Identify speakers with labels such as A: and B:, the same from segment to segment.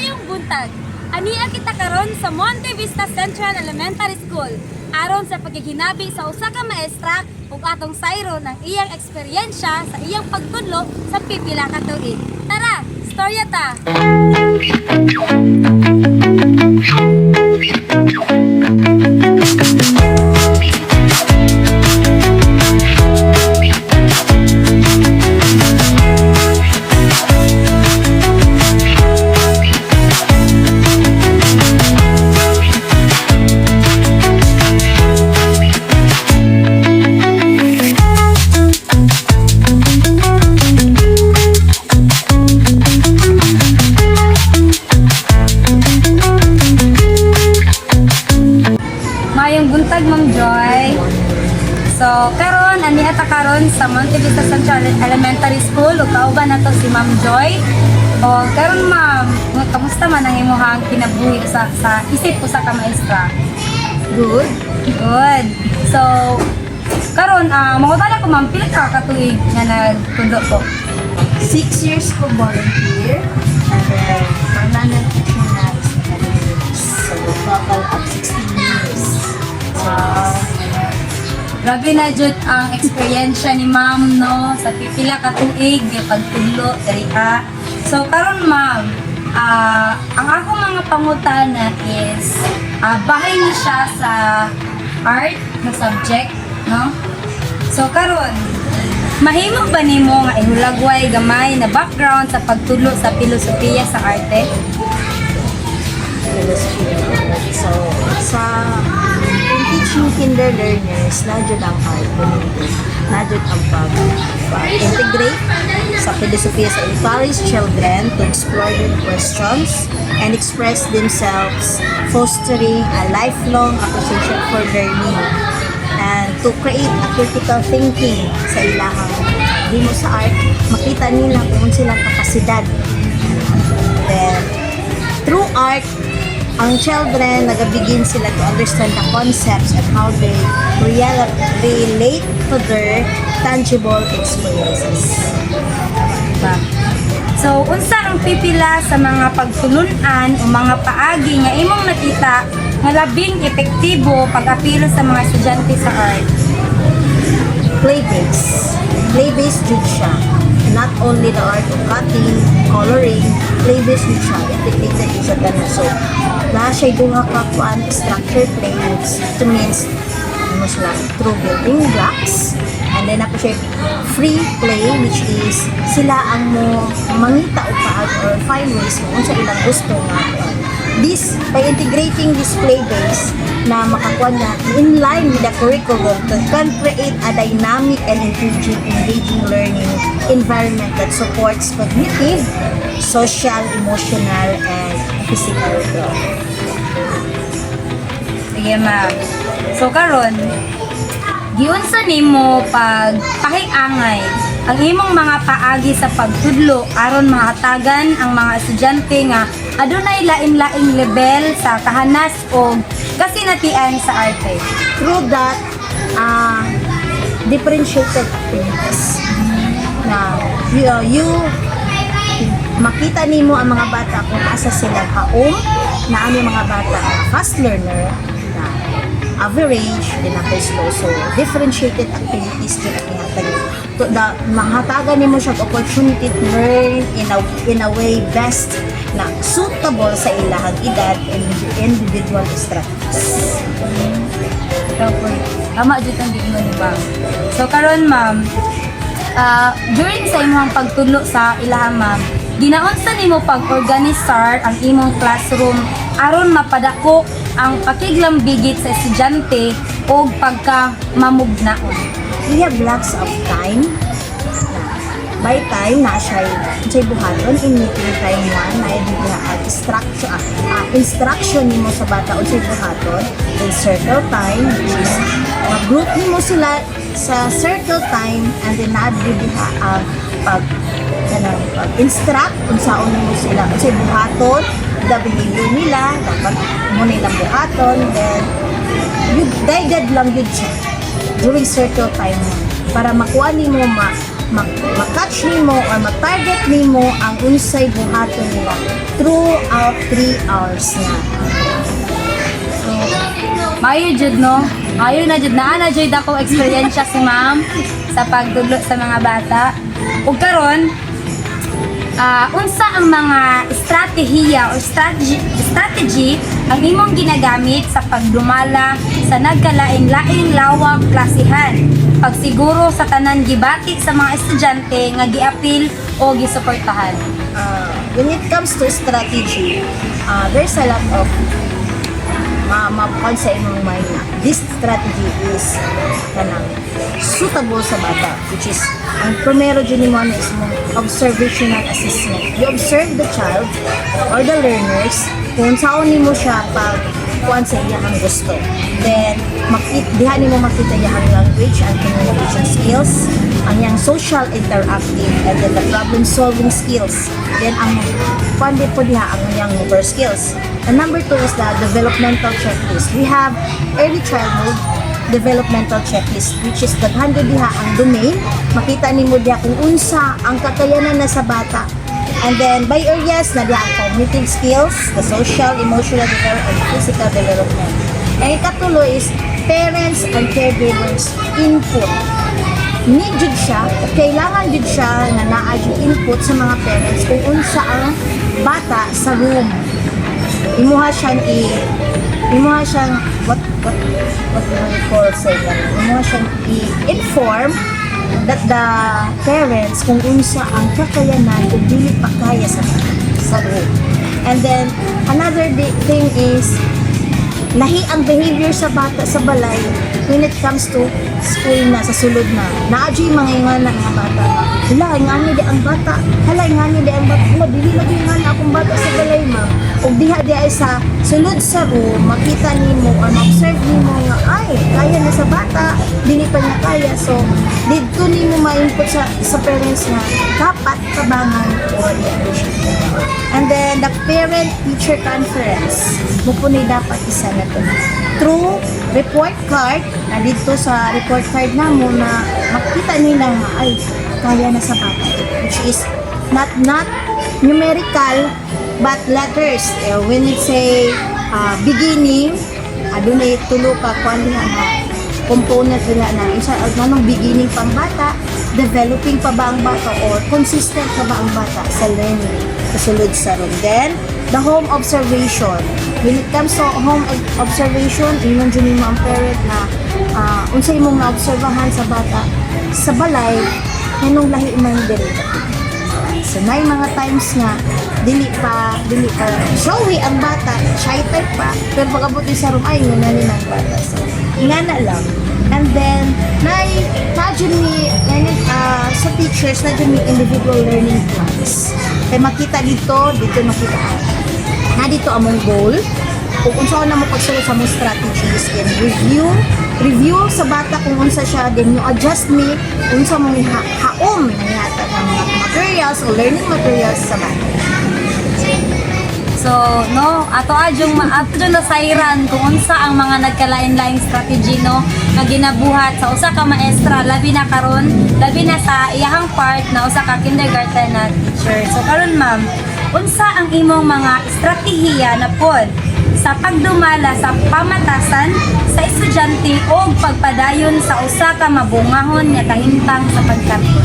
A: Mayong buntag. Ania kita karon sa Monte Vista Central Elementary School. Aron sa pagiginabi sa usa ka maestra ug atong sayro ng iyang eksperyensya sa iyang pagtudlo sa pipila ka tuig. Tara, storya ta. Mayong buntag, Ma'am Joy. So, karon ani ata karon sa Monte Vista Central Elementary School ug kauban nato si Ma'am Joy. O karon ma'am, kamusta man ang imong kinabuhi sa isip ko sa ka maestra?
B: Good.
A: Good. So, karon mangutana ko ma'am, pila ka katuig nga nagtudo ko?
B: 6 years ko volunteer and then permanent teaching na is 7 years. So, total of 16 years.
A: Wow. Grabe na jud ang eksperyensya ni ma'am no sa pipila ka tuig nga pagtudlo diri ha. So karon ma'am, ang akong mga pangutana is bahay ni siya sa art na subject, no? So karon, mahimo ba nimo nga ihulagway gamay na background sa pagtudlo sa filosofiya sa arte?
B: So, sa teaching kinder learners, nadyo ang art community. Nadyo ang pag-integrate sa filosofiya sa encourage children to explore their questions and express themselves, fostering a lifelong appreciation for learning and to create a critical thinking sa ilahang di mo sa art, makita nila kung silang kapasidad. Then, through art, ang children nagabigin sila to understand the concepts and how they relate to their tangible experiences.
A: Diba? So, unsa ang pipila sa mga pagtulunan o mga paagi nga imong nakita nga labing epektibo pag-apilo sa mga estudyante sa art?
B: Play-based. Play-based jud siya. Not only the art of cutting, coloring, play-based jud siya. Integrated jud siya ganun. So, na siya duha ka kuan structure planes. Ito means ano sila through building blocks. And then ako siya free play, which is sila ang mo mangita o paag or find ways mo kung sa ilang gusto nga. This, by integrating this play base na makakuha na in line with the curriculum to can create a dynamic and engaging learning environment that supports cognitive, social, emotional, and physical growth.
A: Sige ma'am. So karon, giunsa nimo pag pahiangay ang imong mga paagi sa pagtudlo aron mahatagan ang mga estudyante nga adunay lain-laing level sa kahanas o kasinatian sa arte.
B: Through that, differentiated activities na you makita nimo ang mga bata kung asa sila kaom na ano mga bata fast learner na average din ako slow. So differentiated activities din ang ihatag to the mahatagan nimo siya opportunity to learn in a way best na suitable sa ilahang edad and individual strategies.
A: Tama jud ang digno ni ma'am. So karon ma'am, during sa imong pagtudlo sa ilahang ma'am, ginaunsa nimo pag-organisar ang imong classroom aron mapadako ang pakiglambigit sa estudyante o pagka-mamugnaon.
B: We have blocks of time by time na siya buhaton in meeting time 1 na instruction nimo sa bata o buhaton in circle time which is group nimo sila sa circle time and then pag-instruct kung saan nimo sila o buhaton the behavior nila dapat mo nilang buhaton then you guided lang yun siya during circle time para makuha nimo makatch nimo or ma-target nimo ang unsay buhaton nila throughout 3 hours na.
A: Mayo jud no. Mayo na jud na jud ako eksperyensya si ma'am sa pagtudlo sa mga bata. Ug karon unsa ang mga estratehiya o strategy ang imong ginagamit sa pagdumala sa nagkalain-laing lawak klasihan pagsiguro sa tanan gibati sa mga estudyante nga giapil o gisuportahan?
B: When it comes to strategy, there's a lot of mapapal sa imong mind na this strategy is suitable sa bata, which is ang primero dyan mo is observational assessment. You observe the child or the learners kung saan mo siya pag kuan sa iyang gusto. Then, diha nimo makita iyang language and communication skills, ang iyang social interactive, and then the problem solving skills. Then, ang pandi po diha ang iyang motor skills. And number 2 is the developmental checklist. We have early childhood developmental checklist, which is daghando diha ang domain. Makita nimo diha kung unsa ang kakayanan na sa bata. And then, by areas na diha ang cognitive skills, the social, emotional, and physical development. And ikatulo is parents and caregivers input. Need jud siya, kailangan jud siya na naa jud input sa mga parents kung unsa ang bata sa room. Imuha siyang what do we call say that? Imuha siyang i-inform that the parents kung unsa ang kakayanan kung dili pa kaya sa room. And then another thing is lahi ang behavior sa bata sa balay when it comes to school na, sa sulod na. Naadyo'y mga ingana nga bata na, hala, ingani di ang bata. Hala, ingani di ang bata. Hala, dili lagi ingana akong bata sa balay, ma'am. O diha di ay sa sulod sa room, makita nimo or ma-observe nimo nga, ay, kaya na sa bata, dili pa niya kaya. So, dito nimo ma-input sa parents na dapat tabangan or i-appreciate. And then, the parent-teacher conference, mupunay dapat isa na ito. Through report card, na dito sa report card na mo na makita nila nga, ay, kaya na sa bata. Which is not numerical, but letters. When it say beginning, doon ay tulo ka kung ano na component nila na isa anong beginning pang bata, developing pa ba ang bata, or consistent pa ba ang bata sa learning kasulod sa room. Then, the home observation. When it comes to home observation, inon dyan mo ang parent na unsay mong na-observahan sa bata sa balay, nanong lahi man diri. So, may mga times nga dili pa showy ang bata, shy type pa, pero pag-abot sa room ay ngana ang bata. So, ngana lang. And then, na-dyan mi sa teachers, na-dyan mi individual learning plans. Kaya makita dito makita na dito among goal, kung unsa na mo pagsulod sa mong strategies, and review sa bata kung unsa siya, then you adjust me unsa mong haom na yata ng mga materials o learning materials sa bata.
A: So, no, ato adyong nasayran kung unsa ang mga nagkalain-laing strategy no nga ginabuhat sa usa ka maestra, labi na karon, labi na sa iyahang part na usa ka kindergarten na teacher. So karon ma'am, unsa ang imong mga estratehiya na pod sa pagdumala sa pamatasan sa estudyante o pagpadayon sa usa ka mabungahon nga kahimtang sa pagkatun?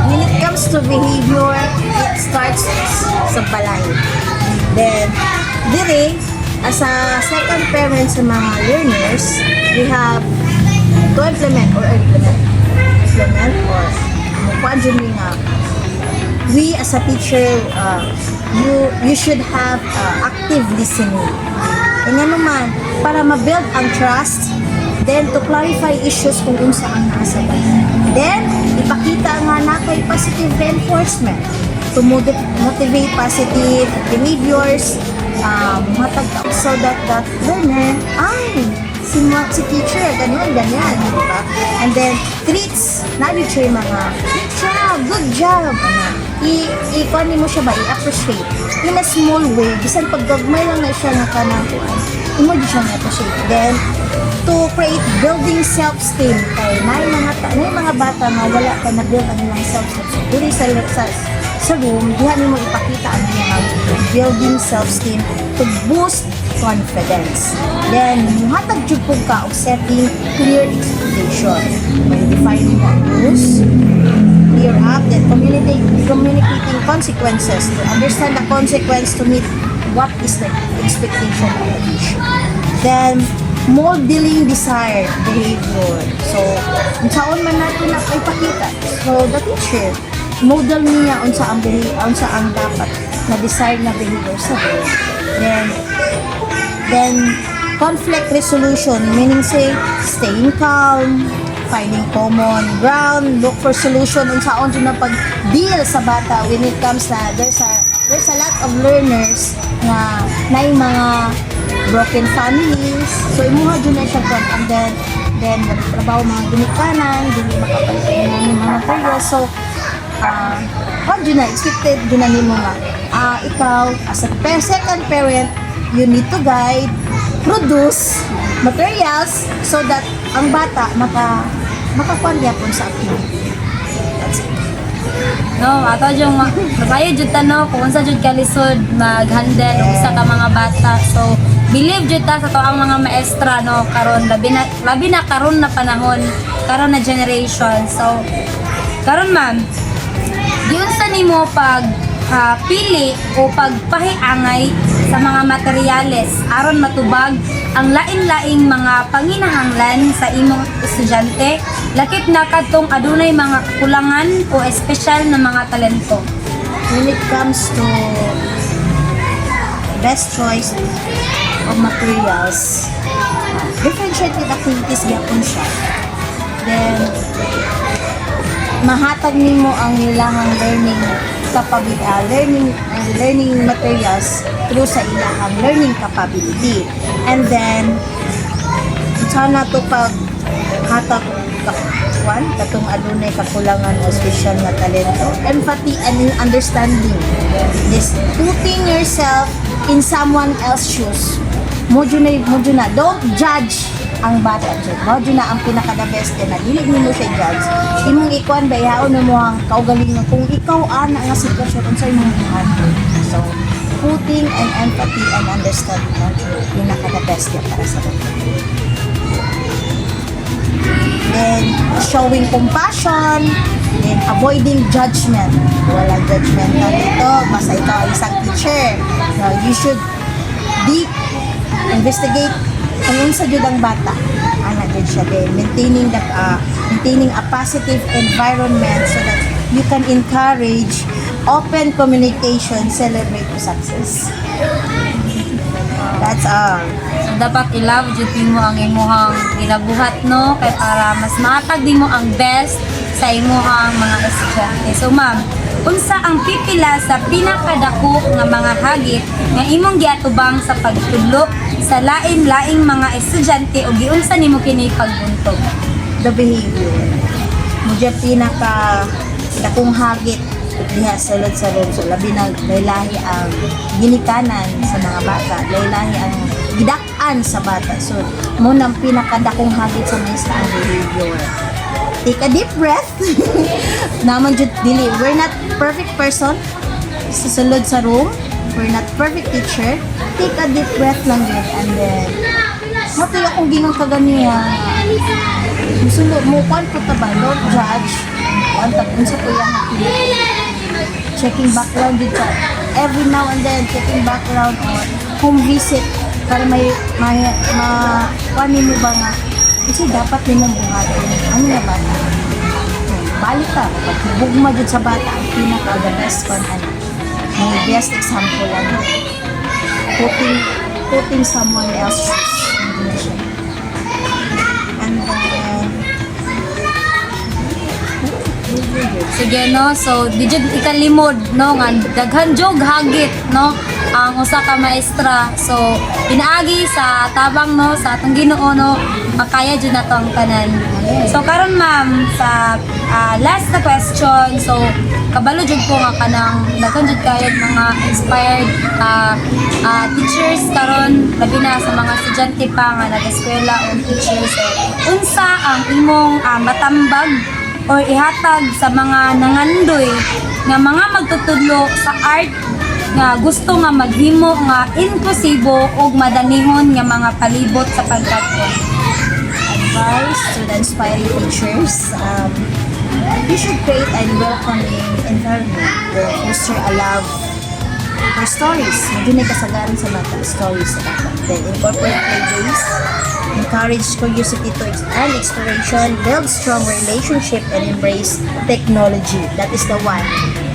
B: When it comes to behavior, it starts sa balay. Then, dire, as a second parent sa mga learners, we have to implement or mukuan dyan nga, we as a teacher, you should have active listening. E nga naman, para ma-build ang trust, then to clarify issues kung unsa ang nasa bata. Then, ipakita nga na kay positive reinforcement to motivate positive behaviors, so that learner, ay, si teacher, ganyan, di ba? And then, treats, na-teacher yung mga, good job, ano, i-funny mo siya ba, i-appreciate. In a small way, bisan pag gagmay lang na siya nga kanang kuan, imo di siya na-appreciate. Then, to create building self-esteem, kay may mga bata nga wala pa na-build ang ilang self-esteem. So, dili sa room, diha nimo ipakita ang mga building self-esteem to boost confidence. Then, muhatag jud pug ka og setting clear expectation. By defining ang rules, clear up, then communicating consequences to understand the consequence to meet what is the expectation of the teacher. Then, modeling desired behavior. So, unsaon man nato na ipakita. So, the teacher, model niya unsa ang dapat na desired na behavior sa board. Then conflict resolution, meaning say staying calm, finding common ground, look for solution unsaon jud na pag-deal sa bata when it comes na there's a lot of learners na nay mga broken families. So imuha jud na siya kon, and then trabaho mga ginikanan, dili makapalit ng mga materials. So what jud na expected jud na nimo nga ikaw as a second parent, you need to guide, produce materials so that ang bata makakuan gyapon sa activity. That's it.
A: No, ato yung masayo jud ta no kung unsa jud ka lisod mag-handle og sa ka mga bata. So believe jud ta sa to ang mga maestra no karon labi na karon na panahon, karon na generation. So karon ma'am, yun sa nimo pag pili o pagpahiangay sa mga materyales aron matubag ang lain-laing mga panginahanglan sa imong estudyante lakip na kadtong adunay mga kulangan o espesyal na mga talento.
B: When it comes to best choice of materials, differentiated activities gyapon siya. Then mahatag nimo ang ilahang learning materials through sa ilahang learning capability. And then sana to pag hatag katong adunay kakulangan o special na talento, empathy and understanding, this putting yourself in someone else's shoes. Mo na don't judge ang bata dyan. Mo na ang pinaka-the best na dili nimo siya judge. Imong ikuan ba ihaon mo ang kaugalingon kung ikaw ana nga sitwasyon unsay imong i-handle. So putting and empathy and understanding mo pinaka-the best para sa bata. Then showing compassion, then avoiding judgment. Wala judgment na dito, basta ikaw ay isang teacher. Now, you should investigate kung sa jud ang bata. Ana jud siya din, maintaining a positive environment so that you can encourage open communication, celebrate the success. That's all.
A: So dapat i-love jud mo ang imuhang ginabuhat no kay para mas mahatag din mo ang best sa imuhang mga estudyante. So ma'am, unsa ang pipila sa pinakadako nga mga hagit nga imong giatubang sa pagtudlo sa lain-laing mga estudyante o giunsa nimo kini pagbuntog?
B: The behavior. Mudya pinaka dakong hagit diha sa room. So labi na laylahi ang ginikanan sa mga bata, laylahi ang gidak-an sa bata. So mo nang pinakadakong hagit sa maestra ang behavior. Take a deep breath. Naman jud dili, we're not perfect person sa sulod sa room. We're not perfect teacher. Take a deep breath lang din, and then matuyo kung ginang kaganiya. Musulod mo kwan po ta ba? Don't judge. Kwan ta kung sa kuya checking background dito. Every now and then, checking background or home visit para may mo ba nga kasi dapat nilang buhatin. Ano na bata? Balik ka. Pagbugma dyan sa bata, ang pinaka the best one, may best example lang. Putting someone else's shoes. And then,
A: Sige no, so di jud ikalimod no nga daghan jog hagit no ang usa ka maestra. So pinaagi sa tabang no sa atong Ginoo no makaya jud nato ang tanan. So karon ma'am sa last na question. So kabalo jud ko nga kanang daghan jud kayo mga inspired teachers karon labi na sa mga estudyante pa nga nag-eskwela o teachers. So, unsa ang imong matambag or ihatag sa mga nangandoy nga mga magtutudlo sa art nga gusto nga maghimo nga inklusibo ug madanihon nga mga palibot sa pagkatwon.
B: Advice to the inspiring teachers. You should create a welcoming environment where foster a love for stories. Hindi na kasagaran sa bata stories sa bata. Then incorporate playdays, encourage curiosity and exploration, build strong relationship, and embrace technology. That is the one.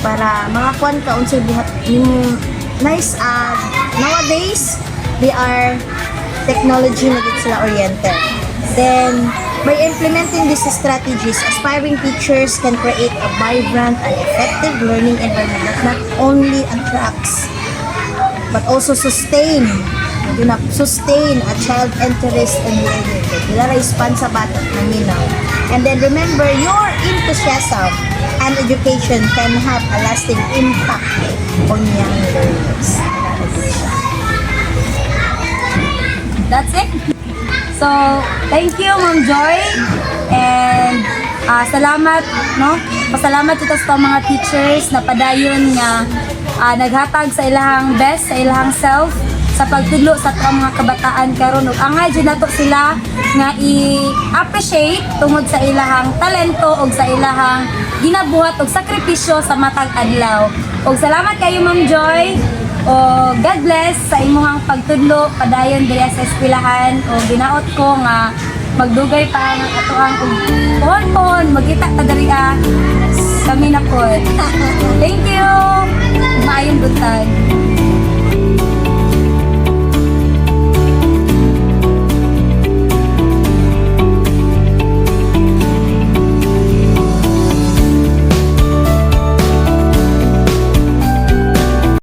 B: Para mga kwan ka unsay buhat yung nice nowadays they are technology na gid sila oriented. Then by implementing these strategies, aspiring teachers can create a vibrant and effective learning environment that not only attracts but also sustain a child interest in learning. Dila ra-span sa bata ng minaw. And then remember, your enthusiasm and education can have a lasting impact on young learners.
A: That's it. So, thank you Ma'am Joy and salamat no. Pasalamat ito sa mga teachers na padayon nga naghatag sa ilahang best sa ilahang self sa pagtudlo sa mga kabataan karon ug angay jud nato sila nga i-appreciate tungod sa ilahang talento ug sa ilahang ginabuhat ug sakripisyo sa matag adlaw. Ug salamat kayo Ma'am Joy. O God bless sa imuhang pagtudlo padayon diri sa eskwelahan o ginaot ko nga magdugay pa ang atoang pohon magkita ta diri kami na pod. Thank you. Maayong